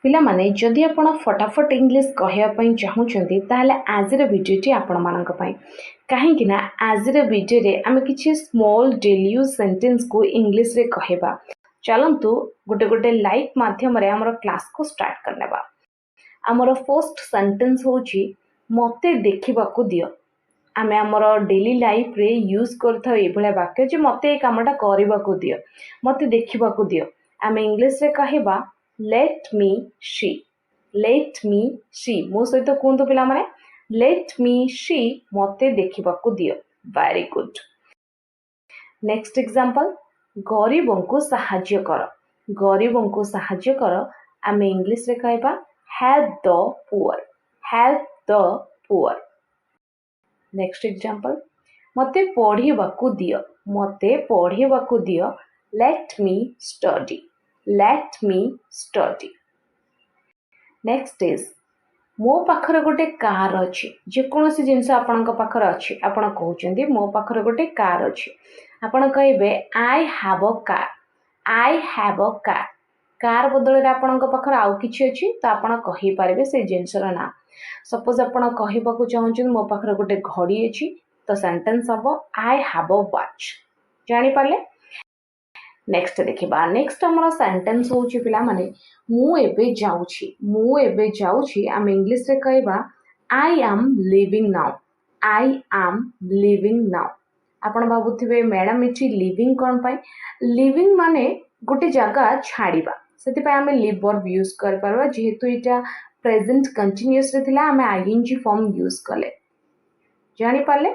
पिला माने जदि आपण फटाफट इंग्लिश कहवाई चाहूँगी ताहले आजिर भिडियोटी आपण मानक पई कहीं आजिर भिडियो रे आमे किछि स्मॉल डेली यूज सेंटेंस को इंग्लिश रे कहबा। चलंतु गोटे गोटे लाइक माध्यम रे हमर क्लास को स्टार्ट करनेबा। हमर फर्स्ट सेंटेंस होची मते देखिबा को दियो। आमे हमर डेली लाइफ रे यूज करथो एभले वाक्य जे मते ए कामटा करबा को दियो, मते देखिबा को दियो। आमे इंग्लिश रे कहबा let me see, let me see। मो सहित कहतु पिला माने let me see मते देखिबा को दियो। Very good. नेक्स्ट एग्जांपल गरीबों को सहाय्य कर, गरीबों को सहाय्य कर। आमे इंग्लिश रे कहबा help the poor, help the poor। Next example मते पढ़िबा को दियो, मते पढ़िबा को दियो। let me study, let me study। Next is मो पाखर गोटे कार अच्छी। जेकोसी जिनस आपण पाखर अच्छी, आपण कहउचंदी मो पाखर गोटे कार अच्छी। आपण कहबे I have a car, I have a car. Car बदल रे आपण पाखर आउ किछि अछि त आपण कहि पारबे से जिनसर ना। सपोज आपण कहिबा को चाहउचंदी मो पाखर गोटे घड़ी अछि तो सेंटेंस हबो आई हैव अ वॉच। जानि पाले। नेक्स्ट देखिबा। नेक्स्ट हमर सेंटेंस होची पिला माने मु एबे जाउछि, मु एबे जाउछि। हम इंग्लिश रे कहबा I M living now, I am living now. आपण भाबुथिबे मैडम इठी लिविंग कोन पाई? लिविंग माने गोटे जगह छाड़ीबा, सेति पय हम लिव वर्ब यूज कर परबा। जेहेतु इटा प्रेजेंट कंटीन्यूअस रे थिला हम आईएनजी फॉर्म यूज कले। जानि पाले।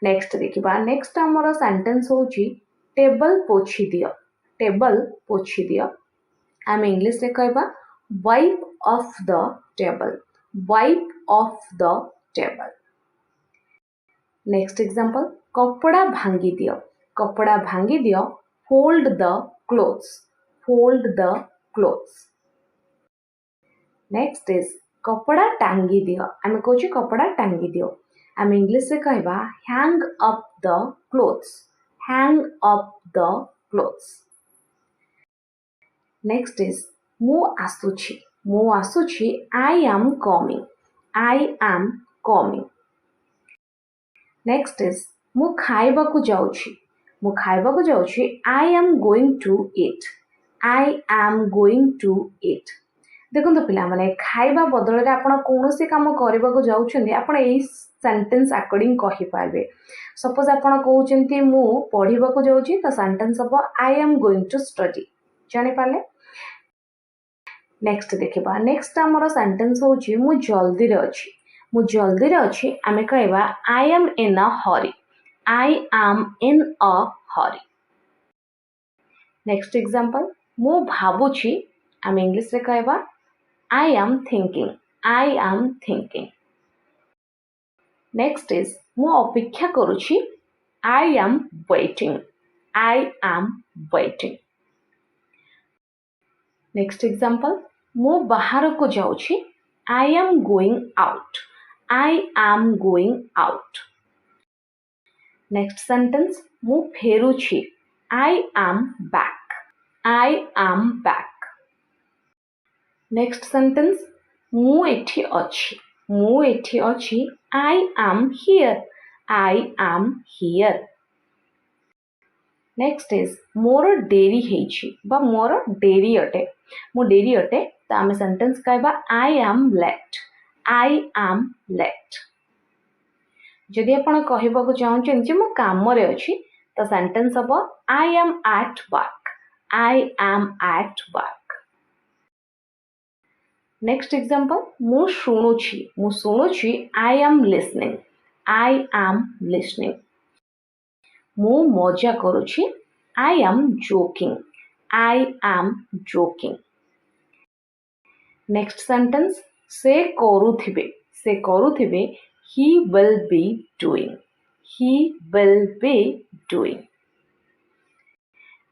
नेक्स्ट देखिबा। नेक्स्ट हमर सेंटेंस होची टेबल पोछि दियो, टेबल पोछि दियो। आम इंग्लिश रे कहबा wipe off the table, wipe off the table. Next example कपड़ा भांगी दियो, कपड़ा भांगी दियो। Fold the clothes, fold the clothes. Next is कपड़ा टांगी दियो। आम कहूँ कपड़ा टांगी दियो। आम इंग्लिश रे कहबा hang up the clothes, hang up the clothes। Next is मु आसुछि, मु आसुछि। I am coming, I am coming। Next is मु खाइबा को जाउछि, मु खाइबा को जाउछि। I am going to eat, I am going to eat। देखो पिला माने खाइबा बदल रे आपण कोनोसी काम करबा को जाउछन्ती, आपण एई सेंटेंस अकॉर्डिंग कहि पाबे। सपोज आपण कहउचन्ती मु पढिबा को जाउछि त सेंटेंस हबो I am going to study. जानि पाले। नेक्स्ट देखिबा। नेक्स्ट हमर सेंटेंस होछि मु जल्दी रे अछि, मु जल्दी रे अछि। आमे कहबा I M in a Hari, I am in a Hari. Next example मु भाबुछि। आमे इंग्लिश रे कहबा I am thinking, I am thinking। Next is मु अपेक्षा करूछि। I am waiting, I am waiting। Next example मु बाहर को जाउछि। I am going out, I am going out। Next sentence मु फेरुछि। I am back, I am back। Next sentence मु एठी अछि, मु एठी अछि। I am here, I am here. Next is मोर डेरी हेछि बा मोर डेरी अटे, मु डेरी अटे। त आमे सेंटेंस कहबा I am late, I am late. जदि आपण कहबा को चाहउछन जे मु काम रे अछि त सेंटेंस हबो I am at work, I am at work. Next example मु शुणुछि, मु शुणुछि। I am listening, I am listening. मु मजा करूछि। I am joking, I am joking. Next sentence से करूथिबे, से करूथिबे। He will be doing, he will be doing.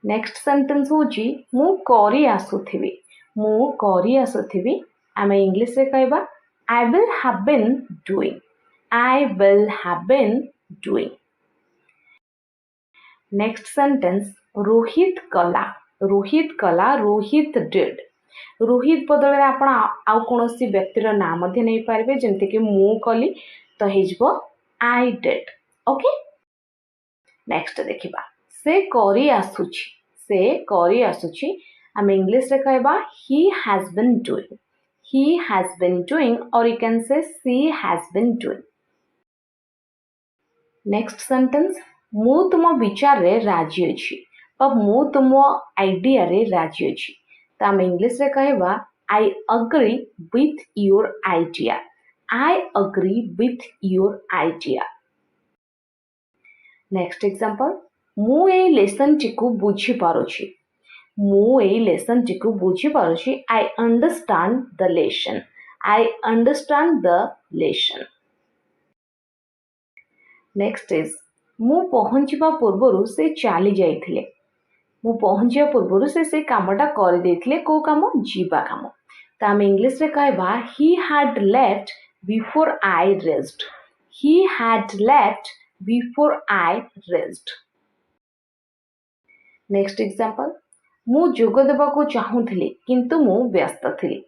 Next sentence होछि मु करी आसुथिबे, मु करी आसुथिबे। आमे इंग्लिश रे कहबा I will have been doing, I will have been doing। Next sentence Rohit कला, रोहित कला। रोहित did, रोहित बदल आपण आउ कोनोसी व्यक्तिर नाम मध्ये नै पारबे जेंति कि मु कली तो हेजबो आई डिड ओके। नेक्स्ट देखिबा से करी आसुची आम इंग्लिश रे कहबा he has been doing or you can say she has been doing। Next sentence मु तुम विचार रे राजी अछि बा मु तुम आइडिया रे राजी अछि तो आम इंग्लिश रे कहबा I agree with your idea next example मु ए लेसन टिकु बुझी पारुछि I understand the lesson next is मु पहुंचबा पूर्वरु से चली जाइथिले से कामटा कर देथिले को काम जीवा काम तो आम इंग्लिश रे कहबा he had left before I rest next example मु जोग देबा को चाहूथिली किंतु मु व्यस्त थिली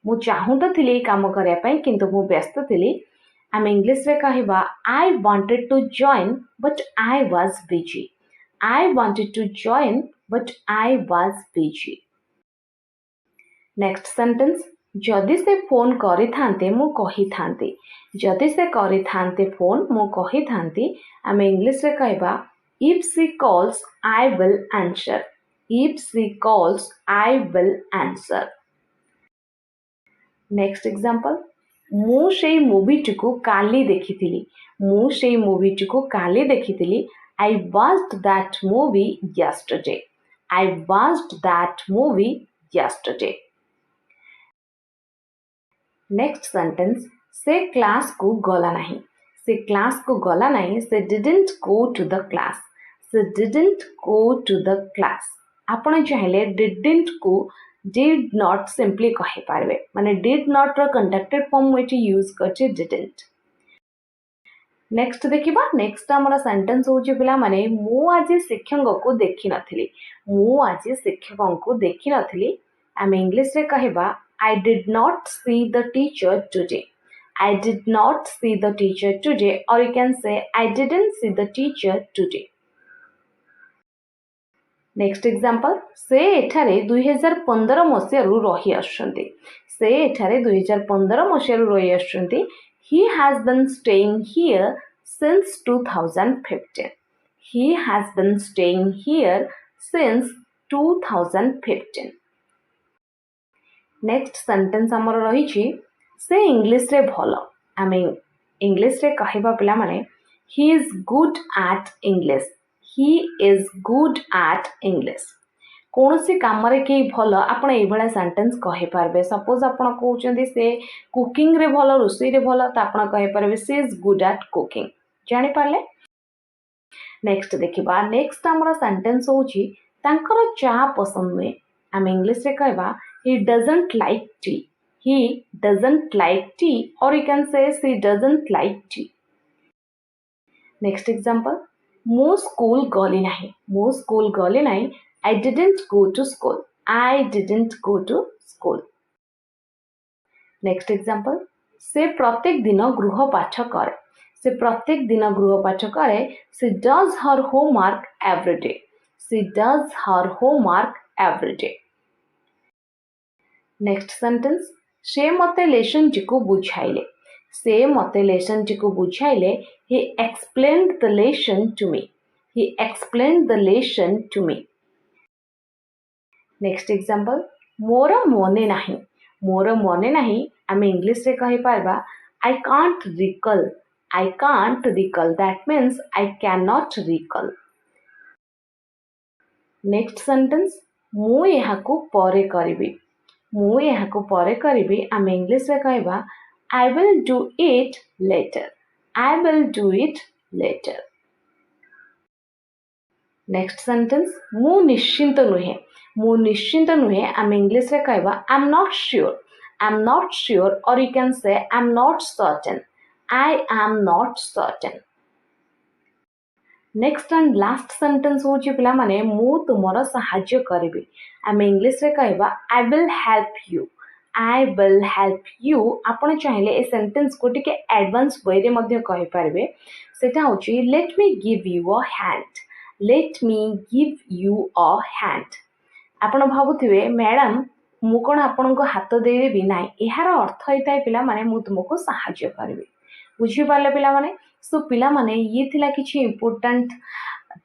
मु चाहूथिली काम करिया पई किंतु मु व्यस्त थिली आम इंग्लिश रे कहबा I wanted to join but I was busy next sentence जदि से फोन करि थांते मु कहि थांती आम इंग्लिश रे कहबा if she calls I will answer next example मु सेई मूवीटी को काली देखिथिली I watched that movie yesterday next sentence से क्लास को गला नहीं से didn't go to the class आपण चाहिले didn't को did not simply कहि पारबे माने did not रो कंडक्टेड फॉर्म एटी यूज करछे didn't नेक्स्ट देखिबा नेक्स्ट हमर सेंटेंस होची पिला माने मु आज शिक्षक को देखि नथिली आम इंग्लिश रे कहबा I did not see the teacher today or you can say I didn't see the teacher today next example से एठारे 2015 मसियारु रही आछंती he has been staying here since 2015 next sentence हमर रही से इंग्लिश रे भलो आमे इंग्लिश रे कहबा पिला माने he is good at English कौनसी काम रे के भलो आपण ए भला सेंटेंस कहि पारबे सपोज आपण कहउचंदी से कुकिंग रे भलो रोसई रे भलो त आपण कहि पारबे she is good at cooking जानि पारले नेक्स्ट देखिबा नेक्स्ट हमर सेंटेंस होची तांकर चा पसंद नै आम इंग्लिश रे कहबा he doesn't like tea or you can say she doesn't like tea next example मो स्कूल गली नाही I didn't go to school next example से प्रत्येक दिन गृहपाठ करे she does her homework every day next sentence से मते लेसन टिकु बुझाइले he explained the lesson to me next example मोर मने नाही आम इंग्लिश रे कहि पारबा I can't recall that means I cannot recall next sentence मु एहाकु परे करिबी आम इंग्लिश रे कहबा I will do it later next sentence मु निश्चिंत नुहे आम इंग्लिश रे कहबा I'm not sure or you can say I'm not certain I am not certain next and last sentence हूँ पिला माने मु तुमर साहाय्य करिबी आम इंग्लिश रे कहबा I will help you I will help you आपण चाहिले ए सेंटेंस को टिके एडवांस वे रे मध्य कहि पारबे सेटा होची let me give you a hand let me give you a hand आपण भाबुथिबे मैडम मु कोन आपण को हाथ देबी नाही एहार अर्थ होता पिला माने मु तुमको साहाय्य करिबी बुझी पाले पिला माने सो पिला माने ये थिला किछि इंपोर्टेंट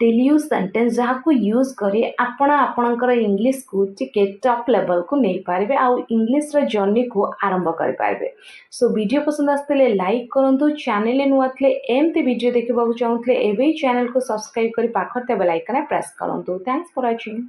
डेली यूज सेंटेंस जहाँ को यूज करे आपण आपणकर इंग्लिश को टिके टॉप लेवल को नहीं पारबे आ इंग्लिश रे जर्नी को आरंभ कर पारबे सो वीडियो पसंद आस्ते लाइक करंतु चैनल नुआ थे एमती वीडियो देखा चाहूले एवं चैनल को सब्सक्राइब कर पाखर बेल आइकन प्रेस करंतु थैंक्स फॉर वाचिंग।